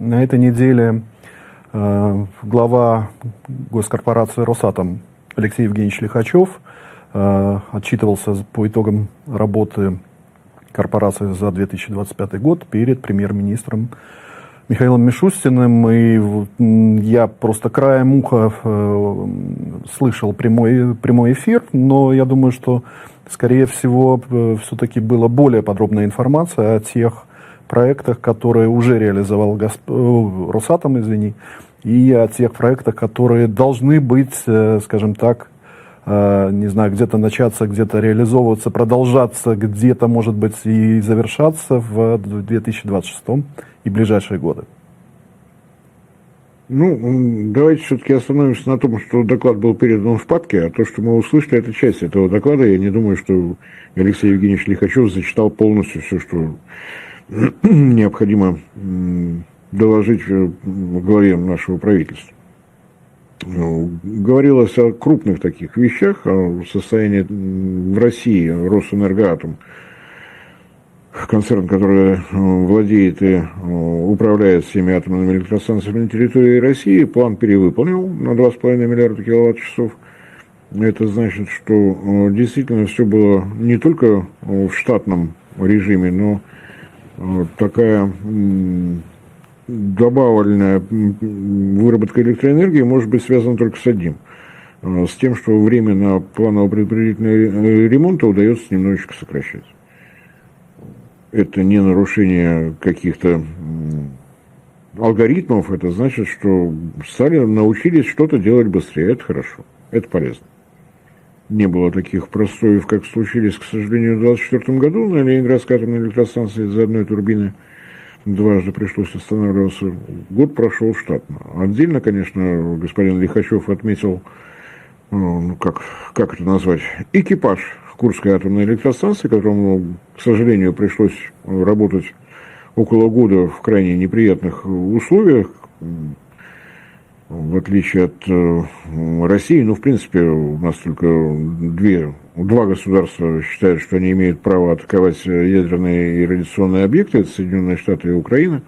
На этой неделе глава госкорпорации «Росатом» Алексей Евгеньевич Лихачев отчитывался по итогам работы корпорации за 2025 год перед премьер-министром Михаилом Мишустиным. И я просто краем уха слышал прямой эфир, но я думаю, что, скорее всего, все-таки была более подробная информация о тех проектах, которые уже реализовал Росатом, и о тех проектах, которые должны быть, скажем так, не знаю, где-то начаться, где-то реализовываться, продолжаться, где-то, может быть, и завершаться в 2026 и ближайшие годы. Ну, давайте все-таки остановимся на том, что доклад был передан в папке, а то, что мы услышали, это часть этого доклада. Я не думаю, что Алексей Евгеньевич Лихачев зачитал полностью все, что необходимо доложить в главе нашего правительства. Говорилось о крупных таких вещах, о состоянии в России Росэнергоатом, концерн, который владеет и управляет всеми атомными электростанциями на территории России, план перевыполнил на 2,5 миллиарда киловатт-часов. Это значит, что действительно все было не только в штатном режиме, но такая добавленная выработка электроэнергии может быть связана только с одним. С тем, что время на планово-предупредительный ремонт удается немножечко сокращать. Это не нарушение каких-то алгоритмов, это значит, что научились что-то делать быстрее. Это хорошо, это полезно. Не было таких простоев, как случились, к сожалению, в 2024 году на Ленинградской атомной электростанции из-за одной турбины. Дважды пришлось останавливаться. Год прошел штатно. Отдельно, конечно, господин Лихачев отметил, как это назвать, экипаж Курской атомной электростанции, которому, к сожалению, пришлось работать около года в крайне неприятных условиях, в отличие от России. Ну, в принципе, у нас только два государства считают, что они имеют право атаковать ядерные и радиационные объекты, это Соединенные Штаты и Украина.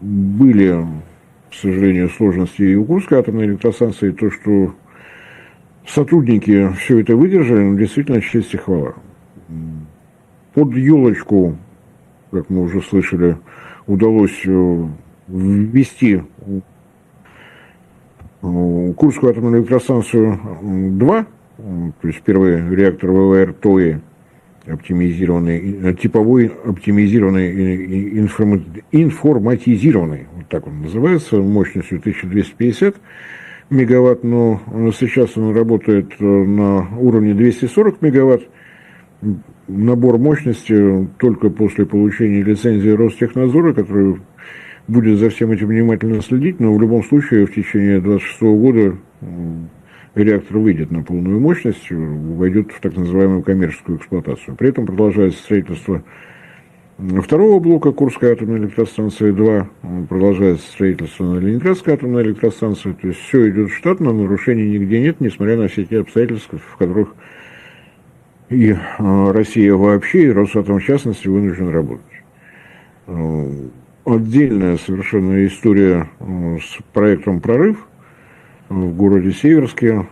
Были, к сожалению, сложности и у Курской атомной электростанции, то, что сотрудники все это выдержали, но действительно честь и хвала. Под елочку, как мы уже слышали, удалось ввести Курскую атомную электростанцию 2, то есть первый реактор ВВР ТОИ, оптимизированный, типовой оптимизированный, информатизированный, вот так он называется, мощностью 1250 мегаватт, но сейчас он работает на уровне 240 мегаватт. Набор мощности только после получения лицензии Ростехнадзора, который будет за всем этим внимательно следить, но в любом случае в течение 2026 года реактор выйдет на полную мощность, войдет в так называемую коммерческую эксплуатацию. При этом продолжается строительство второго блока Курской атомной электростанции 2, продолжается строительство на Ленинградской атомной электростанции, то есть все идет штатно, нарушений нигде нет, несмотря на все те обстоятельства, в которых и Россия вообще, и Росатом в частности вынужден работать. Отдельная совершенно история с проектом «Прорыв» в городе Северске.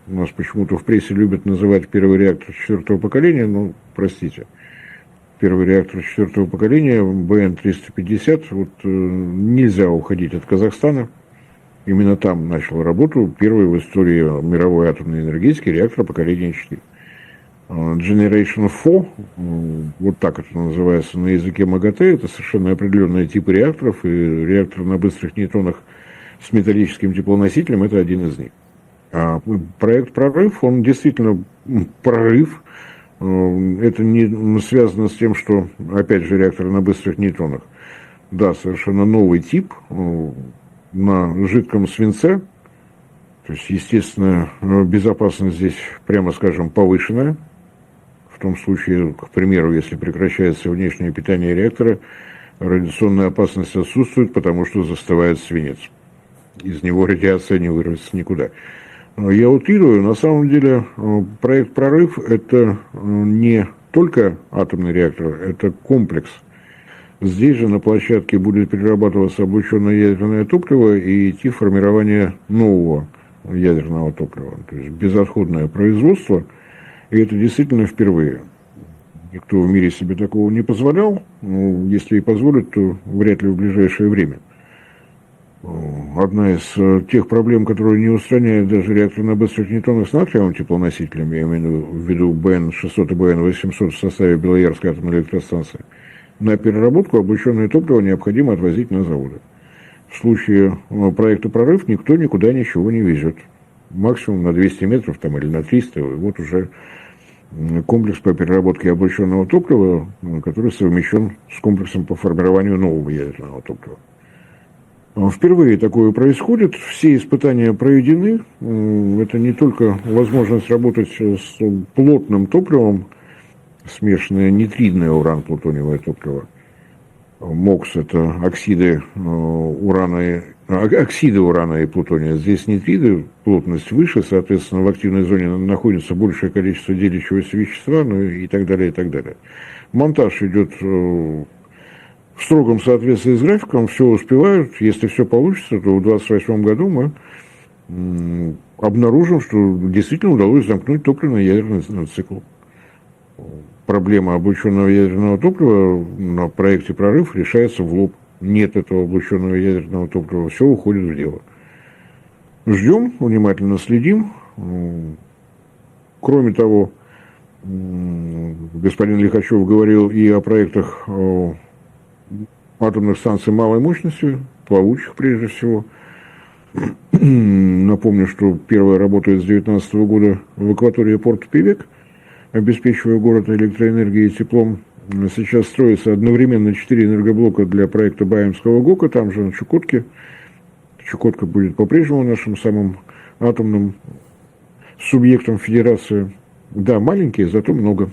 У нас почему-то в прессе любят называть первый реактор четвертого поколения, ну, простите. Первый реактор четвертого поколения, БН-350, вот нельзя уходить от Казахстана. Именно там начал работу первый в истории мировой атомной энергетики реактор поколения 4. Generation 4, вот так это называется на языке МАГАТЭ, это совершенно определенные типы реакторов, и реактор на быстрых нейтронах с металлическим теплоносителем – это один из них. А проект «Прорыв», он действительно прорыв, это не связано с тем, что, опять же, реактор на быстрых нейтронах. Да, совершенно новый тип на жидком свинце, то есть, естественно, безопасность здесь, прямо скажем, повышенная. В том случае, к примеру, если прекращается внешнее питание реактора, радиационная опасность отсутствует, потому что застывает свинец. Из него радиация не вырвется никуда. Я утрирую, на самом деле проект «Прорыв» – это не только атомный реактор, это комплекс Здесь же на площадке будет перерабатываться облученное ядерное топливо и идти формирование нового ядерного топлива. То есть безотходное производство. И это действительно впервые. Никто в мире себе такого не позволял. Ну, если и позволит, то вряд ли в ближайшее время. Одна из тех проблем, которые не устраняет даже реактор на быстрых нейтронах с натриевым теплоносителем, я имею в виду БН-600 и БН-800 в составе Белоярской атомной электростанции, на переработку облученное топливо необходимо отвозить на заводы. В случае проекта «Прорыв» никто никуда ничего не везет. Максимум на 200 метров там, или на 300. И вот уже комплекс по переработке облученного топлива, который совмещен с комплексом по формированию нового ядерного топлива. Впервые такое происходит, все испытания проведены. Это не только возможность работать с плотным топливом, смешанное нитридное уран-плутониевое топливо. МОКС – это оксиды урана и плутония. Здесь нитриды, плотность выше, соответственно, в активной зоне находится большее количество делящегося вещества, ну и так далее, и так далее. Монтаж идет в строгом соответствии с графиком, все успевают. Если все получится, то в 2028 году мы обнаружим, что действительно удалось замкнуть топливно-ядерный цикл. Проблема облученного ядерного топлива на проекте «Прорыв» решается в лоб. Нет этого облученного ядерного топлива, все уходит в дело. Ждем, внимательно следим. Кроме того, господин Лихачев говорил и о проектах атомных станций малой мощности, плавучих прежде всего. Напомню, что первая работает с 2019 года в акватории порта Певек, обеспечивая город электроэнергией и теплом. Сейчас строится одновременно 4 энергоблока для проекта Баемского ГОКа, там же на Чукотке. Чукотка будет по-прежнему нашим самым атомным субъектом федерации. Да, маленькие, зато много.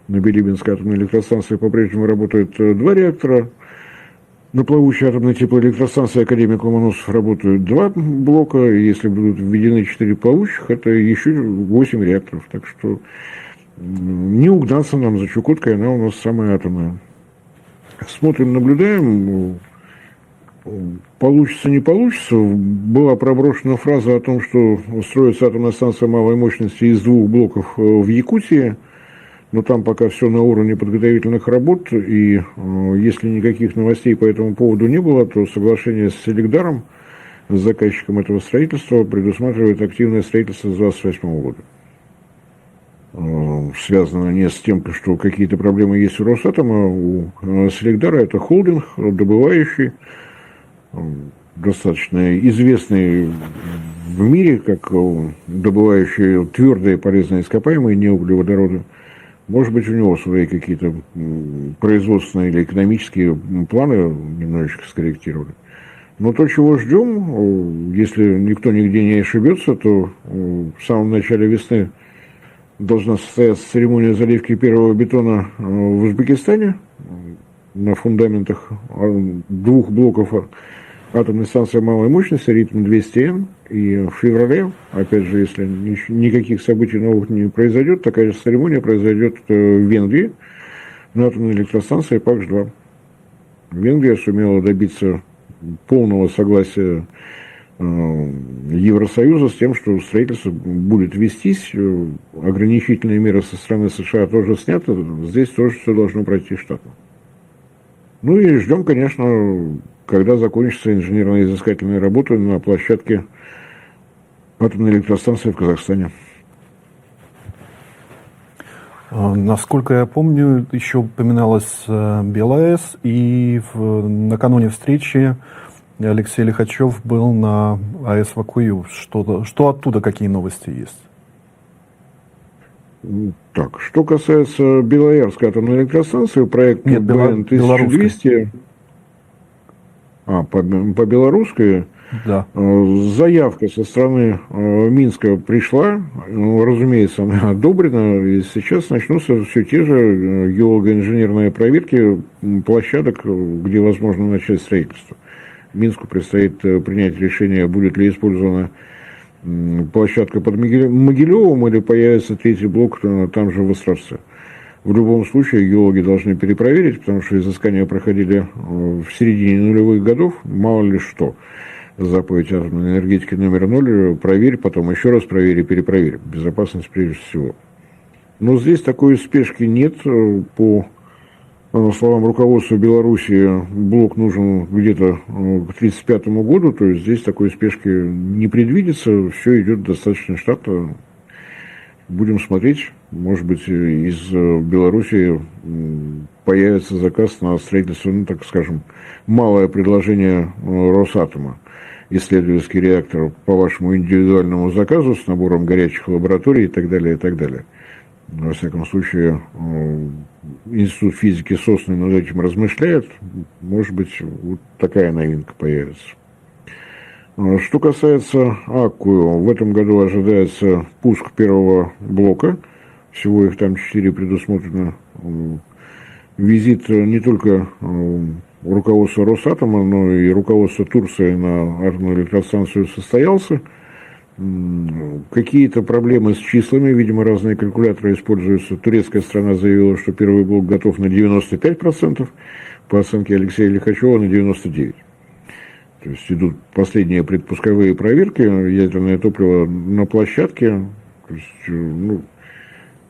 На Билибинской атомной электростанции по-прежнему работают 2 реактора. На плавучей атомной теплоэлектростанции «Академик Ломоносов» работают 2 блока. И если будут введены 4 плавучих, это еще 8 реакторов. Так что не угнаться нам за Чукоткой, она у нас самая атомная. Смотрим, наблюдаем. Получится, не получится. Была проброшена фраза о том, что строится атомная станция малой мощности из 2 блоков в Якутии. Но там пока все на уровне подготовительных работ, и если никаких новостей по этому поводу не было, то соглашение с Селигдаром, с заказчиком этого строительства, предусматривает активное строительство с 2028 года. Связано не с тем, что какие-то проблемы есть у Росатома, у Селигдара это холдинг, добывающий, достаточно известный в мире, как добывающий твердые полезные ископаемые, не углеводороды. Может быть, у него свои какие-то производственные или экономические планы немножечко скорректировали. Но то, чего ждем, если никто нигде не ошибется, то в самом начале весны должна состояться церемония заливки первого бетона в Узбекистане на фундаментах 2 блоков атомной станции малой мощности Ритм-200М. И в феврале, опять же, если никаких событий новых не произойдет, такая же церемония произойдет в Венгрии на атомной электростанции ПАКШ-2. Венгрия сумела добиться полного согласия Евросоюза с тем, что строительство будет вестись, ограничительные меры со стороны США тоже сняты, здесь тоже все должно пройти штатно. Ну и ждем, конечно, когда закончится инженерно-изыскательные работы на площадке атомной электростанции в Казахстане. Насколько я помню, еще упоминалась БелАЭС, и накануне встречи Алексей Лихачев был на АЭС Вакую. Что оттуда, какие новости есть? Так, что касается Белоярской атомной электростанции, проект БН-1200, по белорусской, да. Заявка со стороны Минска пришла, разумеется, она одобрена, и сейчас начнутся все те же геолого-инженерные проверки площадок, где возможно начать строительство. Минску предстоит принять решение, будет ли использована площадка под Могилевым или появится 3-й блок там же в Островце. В любом случае геологи должны перепроверить, потому что изыскания проходили в середине нулевых годов, мало ли что. Заповедь атомной энергетики номер 0, проверь, потом еще раз проверь и перепроверь. Безопасность прежде всего. Но здесь такой спешки нет. По словам руководства Беларуси, блок нужен где-то к 1935 году, то есть здесь такой спешки не предвидится, все идет достаточно штатно. Будем смотреть, может быть, из Беларуси появится заказ на строительство, ну, так скажем, малое предложение Росатома. Исследовательский реактор по вашему индивидуальному заказу с набором горячих лабораторий и так далее, и так далее. Во всяком случае, Институт физики Сосны над этим размышляет. Может быть, вот такая новинка появится. Что касается Аккую, в этом году ожидается пуск первого блока. Всего их там 4 предусмотрено. Визит не только руководства Росатома, но и руководства Турции на атомную электростанцию состоялся. Какие-то проблемы с числами, видимо, разные калькуляторы используются. Турецкая страна заявила, что первый блок готов на 95%, по оценке Алексея Лихачева на 99%. То есть идут последние предпусковые проверки, ядерное топливо на площадке. То есть, ну,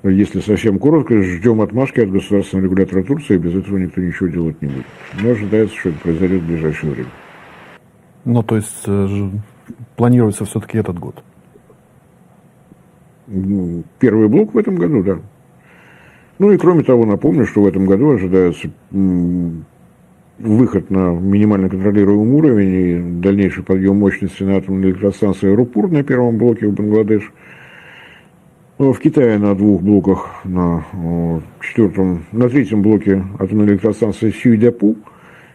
если совсем коротко, ждем отмашки от государственного регулятора Турции, без этого никто ничего делать не будет. Но ожидается, что это произойдет в ближайшее время. Ну, то есть планируется все-таки этот год? Первый блок в этом году, да. Ну и кроме того, напомню, что в этом году ожидается выход на минимально контролируемый уровень и дальнейший подъем мощности на атомной электростанции Рупур на первом блоке в Бангладеш. В Китае на 2 блоках, на третьем блоке атомной электростанции Сюйдяпу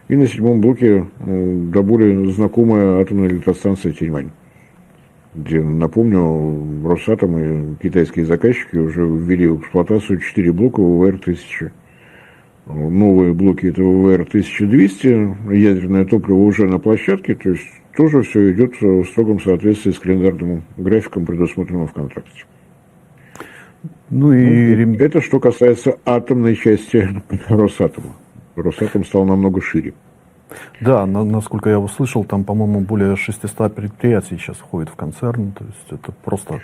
и на 7 блоке до более знакомая атомная электростанция Тяньмань, где, напомню, Росатом и китайские заказчики уже ввели в эксплуатацию 4 блока ВВР-1000. Новые блоки это ВВР-1200, ядерное топливо уже на площадке, то есть тоже все идет в строгом соответствии с календарным графиком, предусмотренным в контракте. Ну и... Это что касается атомной части Росатома. Росатом стал намного шире. Да, насколько я услышал, там, по-моему, более 600 предприятий сейчас входит в концерн, то есть это просто...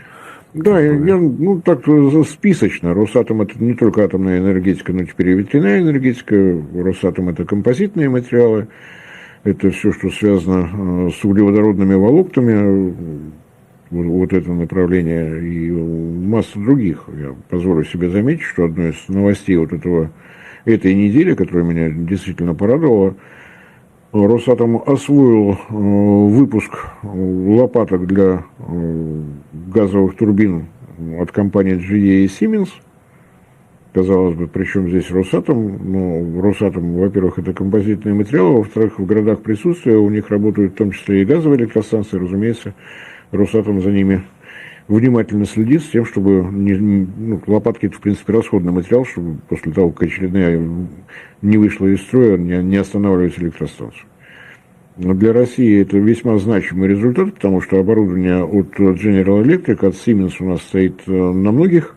Да, ну так списочно. Росатом это не только атомная энергетика, но теперь и ветряная энергетика. Росатом это композитные материалы, это все, что связано с углеводородными волокнами, вот это направление и масса других. Я позволю себе заметить, что одной из новостей этой недели, которая меня действительно порадовала, Росатом освоил выпуск лопаток для газовых турбин от компаний GE и Siemens. Казалось бы, причем здесь Росатом? Ну, Росатом, во-первых, это композитные материалы, во-вторых, в городах присутствия у них работают в том числе и газовые электростанции, разумеется, Росатом за ними внимательно следит с тем, чтобы лопатки это, в принципе, расходный материал, чтобы после того, как очередная не вышла из строя, не останавливать электростанцию. Но для России это весьма значимый результат, потому что оборудование от General Electric, от Siemens у нас стоит на многих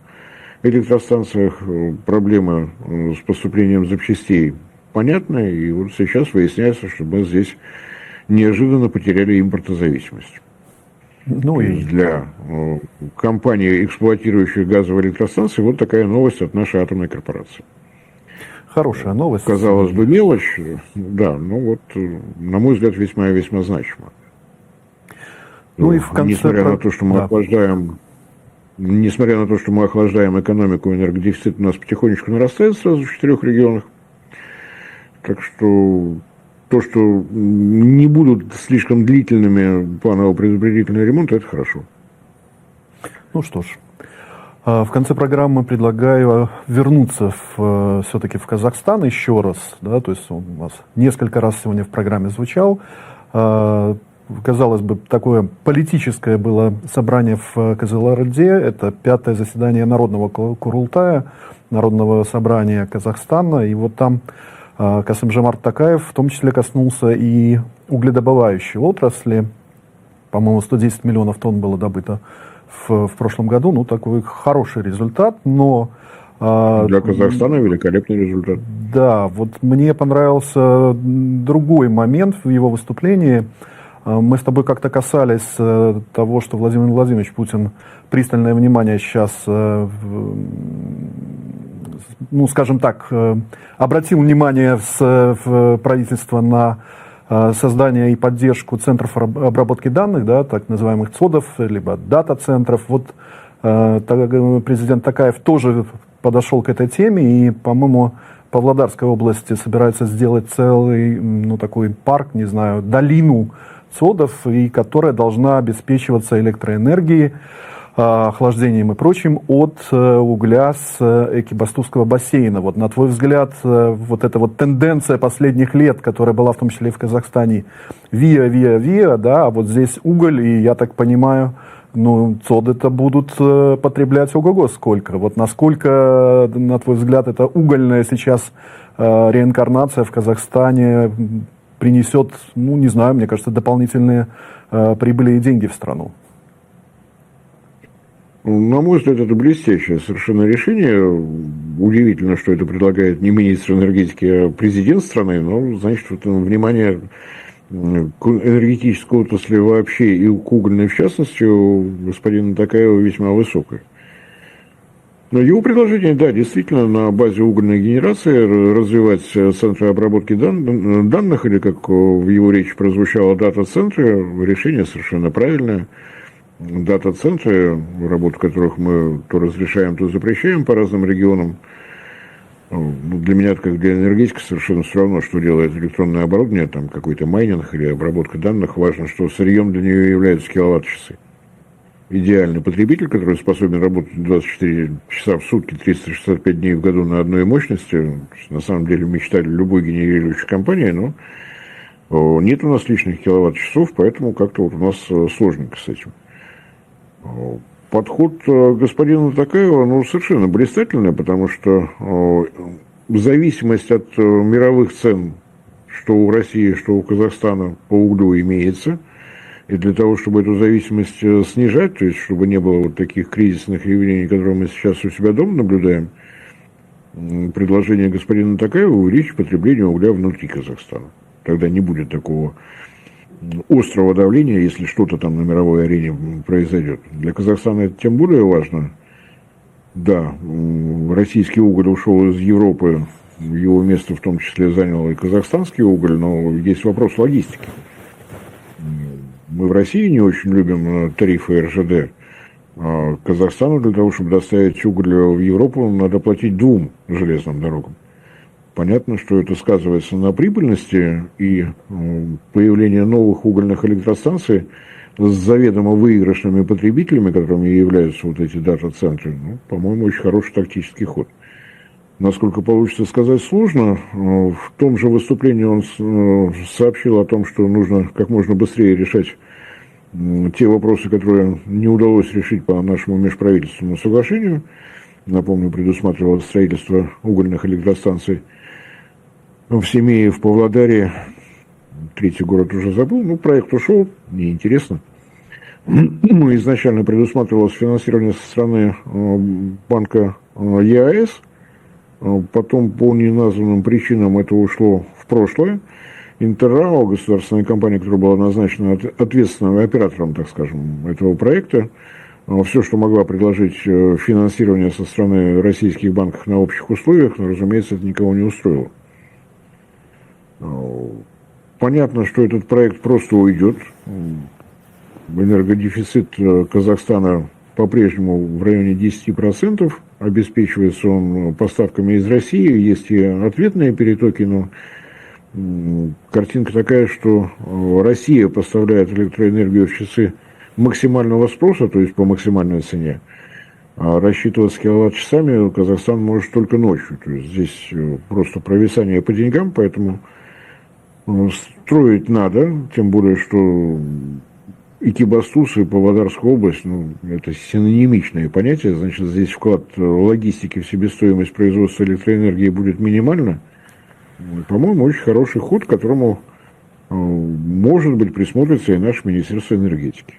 электростанциях. Проблемы с поступлением запчастей понятны, и вот сейчас выясняется, что мы здесь неожиданно потеряли импортозависимость. Ну и для компании, эксплуатирующих газовые электростанции, вот такая новость от нашей атомной корпорации. Хорошая новость. Казалось бы, мелочь, да, но вот, на мой взгляд, весьма и весьма значима. Ну и в конце... Несмотря на то, что мы охлаждаем экономику, энергодефицит у нас потихонечку нарастает сразу в 4 регионах. Так что то, что не будут слишком длительными планово-предупредительные ремонты, это хорошо. Ну что ж, в конце программы предлагаю вернуться все-таки в Казахстан еще раз. Да, то есть он у нас несколько раз сегодня в программе звучал. Казалось бы, такое политическое было собрание в Кызылорде. Это 5-е заседание Народного Курултая, Народного собрания Казахстана. И вот там Касым-Жомарт Токаев в том числе коснулся и угледобывающей отрасли. По-моему, 110 миллионов тонн было добыто в прошлом году. Ну, такой хороший результат. Но Для Казахстана великолепный результат. Да, вот мне понравился другой момент в его выступлении. Мы с тобой как-то касались того, что Владимир Владимирович Путин пристальное внимание сейчас, ну, скажем так, обратил внимание в правительство на создание и поддержку центров обработки данных, да, так называемых ЦОДов, либо дата-центров. Вот президент Токаев тоже подошел к этой теме, и, по-моему, в Павлодарской области собирается сделать целый, ну, такой парк, не знаю, долину ЦОДов, и которая должна обеспечиваться электроэнергией, охлаждением и прочим от угля с Экибастузского бассейна. Вот на твой взгляд, вот эта вот тенденция последних лет, которая была в том числе и в Казахстане, ВИА, да, а вот здесь уголь, и я так понимаю, ну, ЦОДы-то будут потреблять ого-го сколько. Вот насколько, на твой взгляд, эта угольная сейчас реинкарнация в Казахстане принесет, ну, не знаю, мне кажется, дополнительные прибыли и деньги в страну? На мой взгляд, это блестящее совершенно решение. Удивительно, что это предлагает не министр энергетики, а президент страны, но, значит, вот, внимание к энергетической отрасли вообще и к угольной в частности у господина Токаева весьма высокое. Но его предложение, да, действительно, на базе угольной генерации развивать центры обработки данных, или, как в его речи прозвучало, дата-центры, решение совершенно правильное. Дата-центры, работу которых мы то разрешаем, то запрещаем по разным регионам. Для меня, как для энергетика, совершенно все равно, что делает электронное оборудование, там какой-то майнинг или обработка данных. Важно, что сырьем для нее являются киловатт-часы. Идеальный потребитель, который способен работать 24 часа в сутки, 365 дней в году на одной мощности, на самом деле мечта любой генерирующей компании, но нет у нас лишних киловатт-часов, поэтому как-то вот у нас сложненько с этим. Подход господина Токаева, ну, совершенно блистательный, потому что зависимость от мировых цен, что у России, что у Казахстана по углю имеется. И для того, чтобы эту зависимость снижать, то есть чтобы не было вот таких кризисных явлений, которые мы сейчас у себя дома наблюдаем, предложение господина Токаева увеличить потребление угля внутри Казахстана. Тогда не будет такого острого давления, если что-то там на мировой арене произойдет. Для Казахстана это тем более важно. Да, российский уголь ушел из Европы, его место в том числе занял и казахстанский уголь, но есть вопрос логистики. Мы в России не очень любим тарифы РЖД. А Казахстану для того, чтобы доставить уголь в Европу, надо платить 2 железным дорогам. Понятно, что это сказывается на прибыльности, и появление новых угольных электростанций с заведомо выигрышными потребителями, которыми являются вот эти дата-центры, ну, по-моему, очень хороший тактический ход. Насколько получится сказать, сложно. В том же выступлении он сообщил о том, что нужно как можно быстрее решать те вопросы, которые не удалось решить по нашему межправительственному соглашению. Напомню, предусматривалось строительство угольных электростанций в Семее, в Павлодаре. Третий город уже забыл. Ну, проект ушел, неинтересно. Изначально предусматривалось финансирование со стороны банка ЕАЭС. Потом по неназванным причинам это ушло в прошлое. Интеррао, государственная компания, которая была назначена ответственным оператором, так скажем, этого проекта, все, что могла предложить финансирование со стороны российских банков на общих условиях, но, разумеется, это никого не устроило. Понятно, что этот проект просто уйдет. Энергодефицит Казахстана по-прежнему в районе 10%. Обеспечивается он поставками из России. Есть и ответные перетоки, но картинка такая, что Россия поставляет электроэнергию в часы максимального спроса, то есть по максимальной цене. А рассчитываться киловатт-часами Казахстан может только ночью. То есть здесь просто провисание по деньгам, поэтому строить надо, тем более, что Экибастуз и Павлодарская область, ну, это синонимичные понятия, значит, здесь вклад логистики в себестоимость производства электроэнергии будет минимально. По-моему, очень хороший ход, к которому, может быть, присмотрится и наше Министерство энергетики.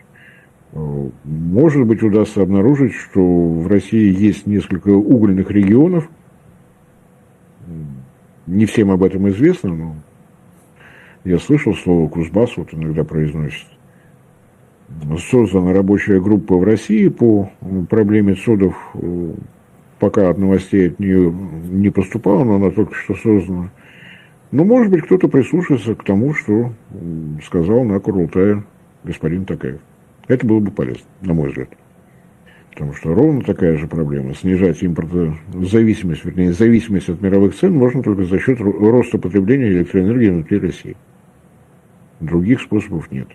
Может быть, удастся обнаружить, что в России есть несколько угольных регионов. Не всем об этом известно, но я слышал слово «Кузбасс», вот иногда произносится. Создана рабочая группа в России по проблеме содов. Пока от новостей от нее не поступало, но она только что создана. Но, может быть, кто-то прислушается к тому, что сказал на Курултае господин Токаев. Это было бы полезно, на мой взгляд. Потому что ровно такая же проблема. Снижать импортозависимость, вернее, зависимость от мировых цен можно только за счет роста потребления электроэнергии внутри России. Других способов нет.